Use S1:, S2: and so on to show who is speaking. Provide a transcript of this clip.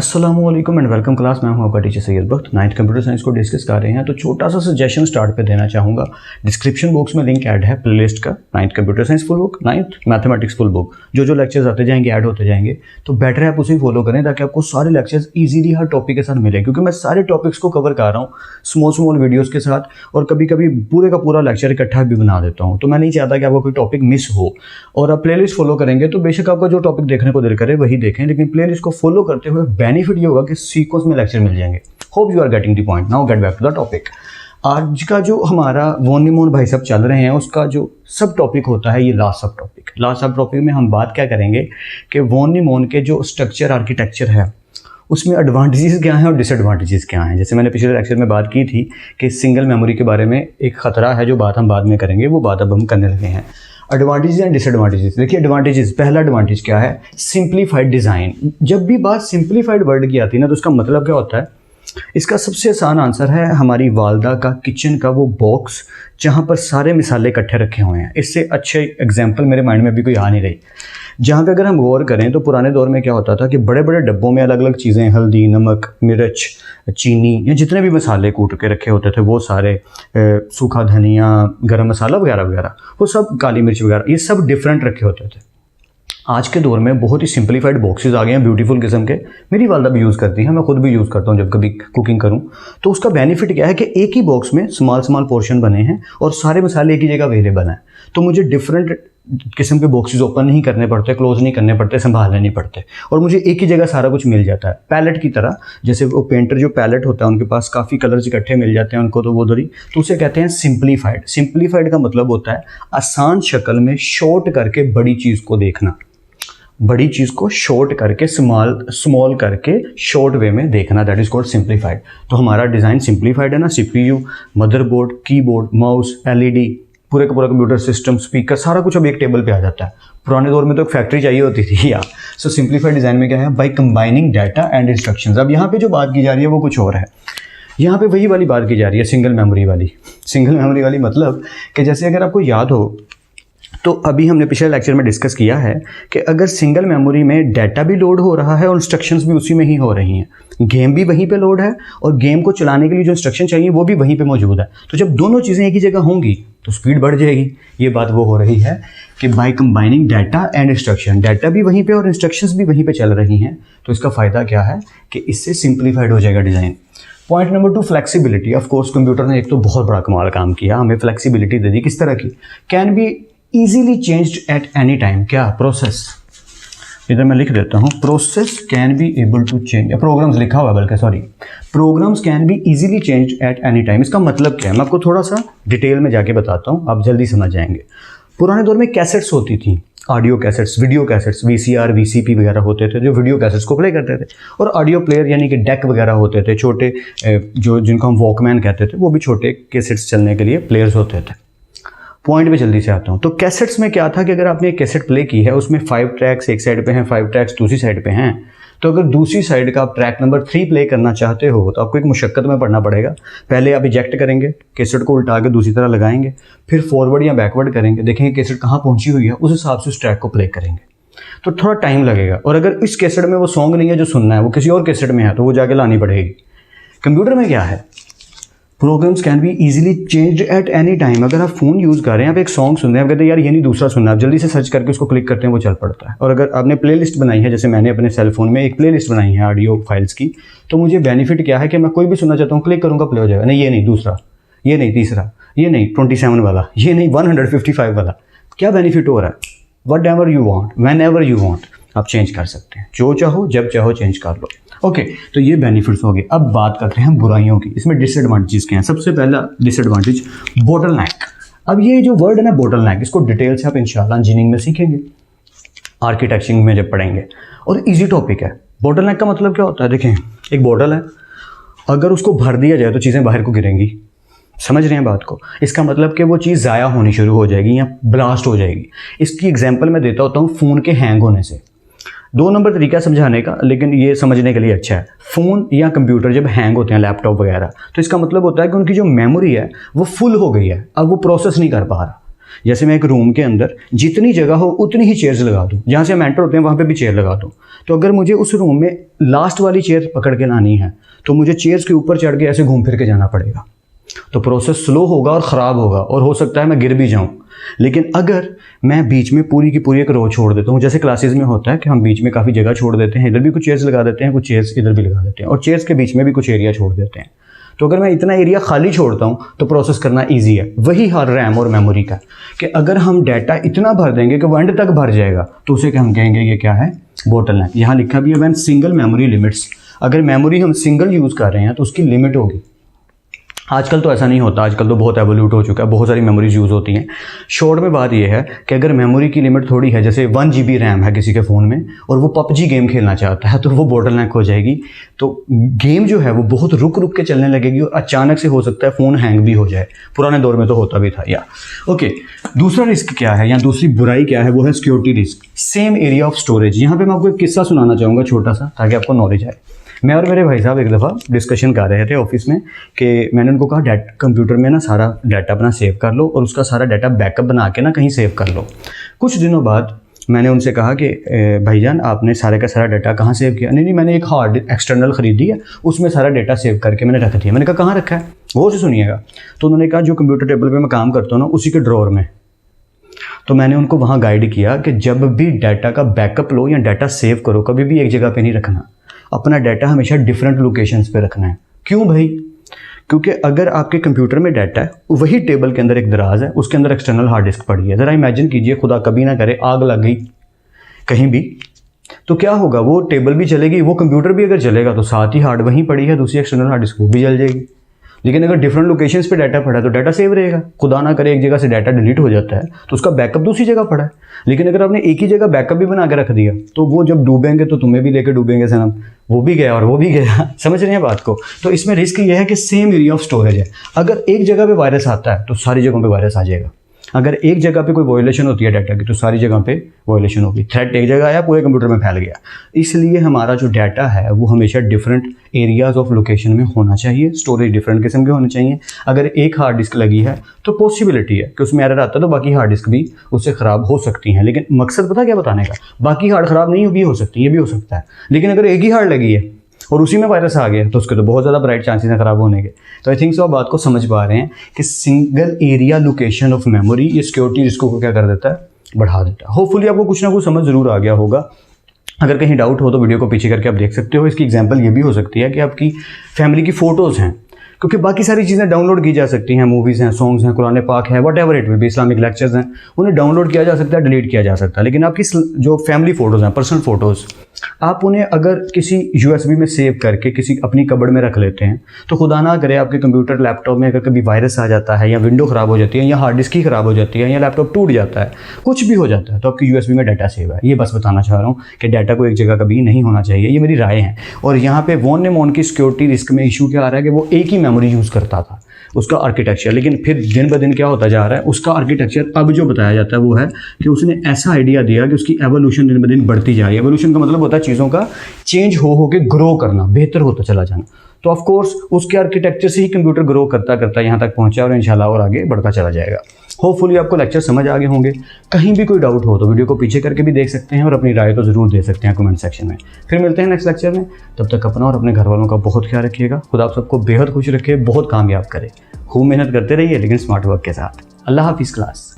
S1: अस्सलामुअलैकुम and welcome class. मैं हूं आपका टीचर सैयद बख्त। 9th कंप्यूटर साइंस को डिस्कस कर रहे हैं, तो छोटा सा सजेशन स्टार्ट पे देना चाहूँगा। डिस्क्रिप्शन बॉक्स में लिंक ऐड है प्लेलिस्ट का, 9th computer science full book, 9th mathematics full book. जो लेक्चर्स आते जाएंगे ऐड होते जाएंगे, तो बेटर है आप उसे फॉलो करें ताकि आपको सारे लेक्चर्स ईजीली हर टॉपिक के साथ मिले, क्योंकि मैं सारे टॉपिक्स को कवर कर रहा हूँ स्मॉल वीडियोज़ के साथ, और कभी कभी पूरे का पूरा लेक्चर इकट्ठा भी बना देता हूँ। तो मैं नहीं चाहता कि आपको कोई टॉपिक मिस हो, और आप प्लेलिस्ट फॉलो करेंगे तो बेशक आपका जो टॉपिक देखने को दिल करे वही देखें, लेकिन प्लेलिस्ट को फॉलो करते हुए बेनिफिट ये होगा कि सीक्वेंस में लेक्चर मिल जाएंगे। Hope you are getting the point. Now get back to the topic. आज का जो हमारा वॉन न्यूमन भाई साहब चल रहे हैं, उसका जो सब टॉपिक होता है ये लास्ट सब टॉपिक। लास्ट सब टॉपिक में हम बात क्या करेंगे कि वॉन न्यूमन के जो स्ट्रक्चर आर्किटेक्चर है उसमें एडवांटेजेस क्या हैं और डिसएडवांटेजेस क्या हैं। जैसे मैंने पिछले लेक्चर में बात की थी कि सिंगल मेमोरी के बारे में एक ख़तरा है, जो बात हम बाद में करेंगे, वो बात अब हम करने लगे हैं। Advantages and disadvantages. देखिए एडवांटेजेस, पहला एडवांटेज क्या है, सिंप्लीफाइड डिज़ाइन। जब भी बात सिंप्लीफाइड वर्ड की आती है ना, तो उसका मतलब क्या होता है। इसका सबसे आसान आंसर है हमारी वालदा का किचन का वो बॉक्स जहाँ पर सारे मिसाले इकट्ठे रखे हुए हैं। इससे अच्छे एग्जाम्पल मेरे माइंड में भी कोई आ नहीं रही। जहाँ पे अगर हम गौर करें तो पुराने दौर में क्या होता था कि बड़े बड़े डब्बों में अलग अलग चीज़ें, हल्दी, नमक, मिर्च, चीनी, या जितने भी मसाले कूट के रखे होते थे वो सारे, सूखा धनिया, गरम मसाला वगैरह वगैरह, वो सब, काली मिर्च वगैरह, ये सब डिफरेंट रखे होते थे। आज के दौर में बहुत ही सिंप्लीफाइड बॉक्सेस आ गए हैं, ब्यूटीफुल किस्म के। मेरी वालदा भी यूज़ करती है, मैं खुद भी यूज़ करता हूँ जब कभी कुकिंग करूँ। तो उसका बेनिफिट क्या है कि एक ही बॉक्स में स्मॉल पोर्शन बने हैं और सारे मसाले एक ही जगह अवेलेबल हैं। तो मुझे डिफरेंट किस्म के बॉक्सेस ओपन नहीं करने पड़ते, क्लोज नहीं करने पड़ते, संभालने नहीं पड़ते, और मुझे एक ही जगह सारा कुछ मिल जाता है। पैलेट की तरह, जैसे वो पेंटर जो पैलेट होता है उनके पास काफ़ी कलर्स इकट्ठे मिल जाते हैं उनको, तो वो दरी, तो उसे कहते हैं सिंप्लीफाइड। सिंप्लीफाइड का मतलब होता है आसान शक्ल में शॉर्ट करके बड़ी चीज़ को देखना, बड़ी चीज़ को शॉर्ट करके स्मॉल करके शॉर्ट वे में देखना, दैट इज कॉल्ड सिंप्लीफाइड। तो हमारा डिज़ाइन सिंप्लीफाइड है ना। CPU, motherboard, keyboard, mouse, LED, पूरे का पूरा कंप्यूटर सिस्टम, स्पीकर, सारा कुछ अब एक टेबल पे आ जाता है। पुराने दौर में तो एक फैक्ट्री चाहिए होती थी यार। सो सिंप्लीफाइड डिज़ाइन में क्या है, by combining data and instructions. अब यहाँ पे जो बात की जा रही है वो कुछ और है। यहाँ पे वही वाली बात की जा रही है, सिंगल मेमोरी वाली। सिंगल मेमोरी वाली मतलब कि जैसे अगर आपको याद हो तो अभी हमने पिछले लेक्चर में डिस्कस किया है कि अगर सिंगल मेमोरी में डाटा भी लोड हो रहा है और इंस्ट्रक्शंस भी उसी में ही हो रही हैं, गेम भी वहीं पे लोड है और गेम को चलाने के लिए जो इंस्ट्रक्शन चाहिए वो भी वहीं पे मौजूद है, तो जब दोनों चीज़ें एक ही जगह होंगी तो स्पीड बढ़ जाएगी। ये बात वो हो रही है कि by combining data and instruction, data भी वहीं पे और इंस्ट्रक्शंस भी वहीं पे चल रही हैं। तो इसका फ़ायदा क्या है कि इससे सिंप्लीफाइड हो जाएगा design. Point number 2, flexibility. Of course computer ने एक तो बहुत बड़ा कमाल काम किया, हमें फ्लेक्सिबिलिटी दे दी। किस तरह की, can be easily changed at any time। क्या प्रोसेस, इधर मैं लिख देता हूँ, process can be able to change, programs लिखा हुआ है बल्कि, sorry, programs can be easily changed at any time. इसका मतलब क्या है, मैं आपको थोड़ा सा डिटेल में जाके बताता हूँ, आप जल्दी समझ जाएंगे। पुराने दौर में कैसेट्स होती थी, audio cassettes, video cassettes, VCR, VCP वगैरह होते थे जो वीडियो कैसेट्स को प्ले करते थे, और ऑडियो प्लेयर यानी कि डेक वगैरह होते थे छोटे, जो जिनको हम वॉकमैन कहते थे, वो भी छोटे कैसेट्स चलने के लिए प्लेयर्स होते थे। पॉइंट पे जल्दी से आता हूँ। तो कैसेट्स में क्या था कि अगर आपने एक कैसेट प्ले की है, उसमें 5 ट्रैक्स एक साइड पे हैं, 5 ट्रैक्स दूसरी साइड पे हैं, तो अगर दूसरी साइड का आप ट्रैक नंबर 3 प्ले करना चाहते हो तो आपको एक मुशक्कत में पढ़ना पड़ेगा। पहले आप इजेक्ट करेंगे, कैसेट को उल्टा के दूसरी तरह लगाएंगे, फिर फॉरवर्ड या बैकवर्ड करेंगे, देखेंगे कैसेट कहाँ पहुँची हुई है, उस हिसाब से उस ट्रैक को प्ले करेंगे, तो थोड़ा टाइम लगेगा। और अगर इस कैसेट में वो सॉन्ग नहीं है जो सुनना है, वो किसी और कैसेट में है, तो वो जाके लानी पड़ेगी। कंप्यूटर में क्या है, programs can be easily changed at any time. अगर आप फ़ोन यूज़ कर रहे हैं, आप एक सॉन्ग सुन रहे हैं, आप कहते हैं यार ये नहीं दूसरा सुनना, आप जल्दी से सर्च करके उसको क्लिक करते हैं, वो चल पड़ता है। और अगर आपने प्लेलिस्ट बनाई है, जैसे मैंने अपने सेल फोन में एक प्लेलिस्ट बनाई है ऑडियो फाइल्स की, तो मुझे बेनिफिट क्या है कि मैं कोई भी सुनना चाहता हूँ, क्लिक करूँगा, प्ले हो जाएगा। नहीं, ये नहीं दूसरा, ये नहीं तीसरा, ये नहीं 27 वाला, ये नहीं 155 वाला। क्या बेनिफिट हो रहा है, what ever you want, van ever you want, आप चेंज कर सकते हैं, जो चाहो जब चाहो चेंज कर लो। ओके, तो ये बेनिफिट्स हो गए। अब बात करते हैं बुराइयों की। इसमें डिसएडवांटेजेस क्या हैं। सबसे पहला डिसएडवांटेज, बोटलनेक। अब ये जो वर्ड है ना बोटलनेक, इसको डिटेल से आप इंशाल्लाह इंजीनियरिंग में सीखेंगे, आर्किटेक्चरिंग में जब पढ़ेंगे, और इजी टॉपिक है। बोटलनेक का मतलब क्या होता है, देखें एक बोतल है, अगर उसको भर दिया जाए तो चीज़ें बाहर को गिरेंगी, समझ रहे हैं बात को। इसका मतलब कि वो चीज़ ज़ाया होनी शुरू हो जाएगी या ब्लास्ट हो जाएगी। इसकी एग्जांपल मैं देता होता हूँ फ़ोन के हैंग होने से। 2 नंबर तरीका समझाने का, लेकिन ये समझने के लिए अच्छा है। फ़ोन या कंप्यूटर जब हैंग होते हैं, लैपटॉप वगैरह, तो इसका मतलब होता है कि उनकी जो मेमोरी है वो फुल हो गई है, अब वो प्रोसेस नहीं कर पा रहा। जैसे मैं एक रूम के अंदर जितनी जगह हो उतनी ही चेयर्स लगा दूँ, जहाँ से हम एंटर होते हैं वहाँ पे भी चेयर लगा दूँ। तो अगर मुझे उस रूम में लास्ट वाली चेयर पकड़ के लानी है तो मुझे चेयर्स के ऊपर चढ़ के ऐसे घूम फिर के जाना पड़ेगा। तो प्रोसेस स्लो होगा और ख़राब होगा और हो सकता है मैं गिर भी जाऊँ। लेकिन अगर मैं बीच में पूरी की पूरी एक रो छोड़ देता हूँ, जैसे क्लासेस में होता है कि हम बीच में काफ़ी जगह छोड़ देते हैं, इधर भी कुछ चेयर्स लगा देते हैं, कुछ चेयर्स इधर भी लगा देते हैं, और चेयर्स के बीच में भी कुछ एरिया छोड़ देते हैं। तो अगर मैं इतना एरिया खाली छोड़ता हूँ तो प्रोसेस करना ईजी है। वही हर रैम और मेमोरी का कि अगर हम डाटा इतना भर देंगे कि वो एंड तक भर जाएगा तो उसे हम कहेंगे ये क्या है, बोटलनेक। यहाँ लिखा भी है व्हेन सिंगल मेमोरी लिमिट्स। अगर मेमोरी हम सिंगल यूज़ कर रहे हैं तो उसकी लिमिट होगी। आजकल तो ऐसा नहीं होता, आजकल तो बहुत एवोल्यूट हो चुका है, बहुत सारी मेमोरीज यूज़ होती हैं। शॉर्ट में बात यह है कि अगर मेमोरी की लिमिट थोड़ी है, जैसे 1 GB रैम है किसी के फ़ोन में और वो PUBG गेम खेलना चाहता है, तो वो बोटलनेक हो जाएगी। तो गेम जो है वो बहुत रुक रुक के चलने लगेगी और अचानक से हो सकता है फ़ोन हैंग भी हो जाए। पुराने दौर में तो होता भी था या ओके। दूसरा रिस्क क्या है या दूसरी बुराई क्या है, वो है security risk. Same area of storage. यहाँ पर मैं आपको एक किस्सा सुनाना चाहूँगा छोटा सा, ताकि आपको नॉलेज आए। मैं और मेरे भाई साहब एक दफ़ा डिस्कशन कर रहे थे ऑफिस में कि मैंने उनको कहा कंप्यूटर में ना सारा डाटा अपना सेव कर लो और उसका सारा डाटा बैकअप बना के ना कहीं सेव कर लो। कुछ दिनों बाद मैंने उनसे कहा कि भाईजान आपने सारे का सारा डाटा कहाँ सेव किया? नहीं मैंने एक हार्ड एक्सटर्नल ख़रीदी है, उसमें सारा डाटा सेव करके मैंने रख दिया। मैंने कहा कहाँ रखा है? वो से सुनिएगा। तो उन्होंने कहा जो कंप्यूटर टेबल पर मैं काम करता हूँ ना उसी के ड्रॉर में। तो मैंने उनको वहाँ गाइड किया कि जब भी डाटा का बैकअप लो या डाटा सेव करो, कभी भी एक जगह पे नहीं रखना, अपना डाटा हमेशा डिफरेंट लोकेशंस पे रखना है। क्यों भाई? क्योंकि अगर आपके कंप्यूटर में डाटा है, वही टेबल के अंदर एक दराज है, उसके अंदर एक्सटर्नल हार्ड डिस्क पड़ी है। ज़रा इमेजिन कीजिए, खुदा कभी ना करे आग लग गई कहीं भी, तो क्या होगा? वो टेबल भी चलेगी, वो कंप्यूटर भी अगर चलेगा तो साथ ही हार्ड वहीं पड़ी है, दूसरी एक्सटर्नल हार्ड डिस्क वो भी जल जाएगी। लेकिन अगर डिफरेंट लोकेशंस पे डाटा पड़ा है तो डाटा सेव रहेगा। खुदा ना करे एक जगह से डाटा डिलीट हो जाता है तो उसका बैकअप दूसरी जगह पड़ा है। लेकिन अगर आपने एक ही जगह बैकअप भी बना के रख दिया तो वो जब डूबेंगे तो तुम्हें भी लेके डूबेंगे सनम, वो भी गया और वो भी गया। समझ रहे हैं बात को? तो इसमें रिस्क ये है कि सेम एरिया ऑफ स्टोरेज है। अगर एक जगह पे वायरस आता है तो सारी जगहों पे वायरस आ जाएगा। अगर एक जगह पे कोई वायलेशन होती है डाटा की तो सारी जगह पे वायलेशन होगी। थ्रेट एक जगह आया पूरे कंप्यूटर में फैल गया। इसलिए हमारा जो डाटा है वो हमेशा डिफरेंट एरियाज ऑफ लोकेशन में होना चाहिए। स्टोरेज डिफरेंट किस्म के होने चाहिए। अगर एक हार्ड डिस्क लगी है तो पॉसिबिलिटी है कि उसमें एरर आता है तो बाकी हार्ड डिस्क भी उससे ख़राब हो सकती हैं। लेकिन मकसद पता क्या बताने का, बाकी हार्ड ख़राब नहीं भी हो सकती, ये भी हो सकता है। लेकिन अगर एक ही हार्ड लगी है और उसी में वायरस आ गया तो उसके तो बहुत ज़्यादा ब्राइट चांसेस हैं ख़राब होने के। तो आई थिंक सो आप बात को समझ पा रहे हैं कि single area location of memory ये सिक्योरिटी रिस्क को क्या कर देता है, बढ़ा देता है। होपफुली आपको कुछ ना कुछ समझ ज़रूर आ गया होगा। अगर कहीं डाउट हो तो वीडियो को पीछे करके आप देख सकते हो। इसकी एग्जांपल ये भी हो सकती है कि आपकी फैमिली की फ़ोटोज़ हैं, क्योंकि बाकी सारी चीज़ें डाउनलोड की जा सकती हैं, मूवीज़ हैं, सॉन्ग्स हैं, कुरान पाक है, what ever it will be, Islamic lectures हैं, उन्हें डाउनलोड किया जा सकता है, डिलीट किया जा सकता है। लेकिन आपकी जो फैमिली फ़ोटोज़ हैं, पर्सनल फ़ोटोज़, आप उन्हें अगर किसी USB में सेव करके किसी अपनी कबड़ में रख लेते हैं तो खुदा ना करे आपके कंप्यूटर लैपटॉप में अगर कभी वायरस आ जाता है या विंडो ख़राब हो जाती है या हार्ड डिस्क ही ख़राब हो जाती है या लैपटॉप टूट जाता है, कुछ भी हो जाता है, तो आपकी USB में डाटा सेव है। ये बस बताना चाह रहा हूँ कि डाटा को एक जगह कभी नहीं होना चाहिए, ये मेरी राय है। और यहाँ पे वॉन नेमोन की सिक्योरिटी रिस्क में इशू क्या आ रहा है कि वो एक ही मेमोरी यूज़ करता था, उसका आर्किटेक्चर, लेकिन फिर दिन ब दिन क्या होता जा रहा है, उसका आर्किटेक्चर अब जो बताया जाता है वो है कि उसने ऐसा आइडिया दिया कि उसकी एवोल्यूशन दिन ब दिन बढ़ती जा रही है। एवोल्यूशन का मतलब होता है चीज़ों का चेंज हो के ग्रो करना, बेहतर होता चला जाना। तो ऑफ कोर्स उसके आर्किटेक्चर से ही कंप्यूटर ग्रो करता करता यहाँ तक पहुँचा और इंशाल्लाह और आगे बढ़ता चला जाएगा। होपफुली आपको लेक्चर समझ आ गए होंगे। कहीं भी कोई डाउट हो तो वीडियो को पीछे करके भी देख सकते हैं और अपनी राय तो ज़रूर दे सकते हैं कमेंट सेक्शन में। फिर मिलते हैं नेक्स्ट लेक्चर में। तब तक अपना और अपने घर वालों का बहुत ख्याल रखिएगा। खुदा आप सबको बेहद खुश रखे, बहुत कामयाब करे। खूब मेहनत करते रहिए लेकिन स्मार्ट वर्क के साथ। अल्लाह हाफिज़ क्लास।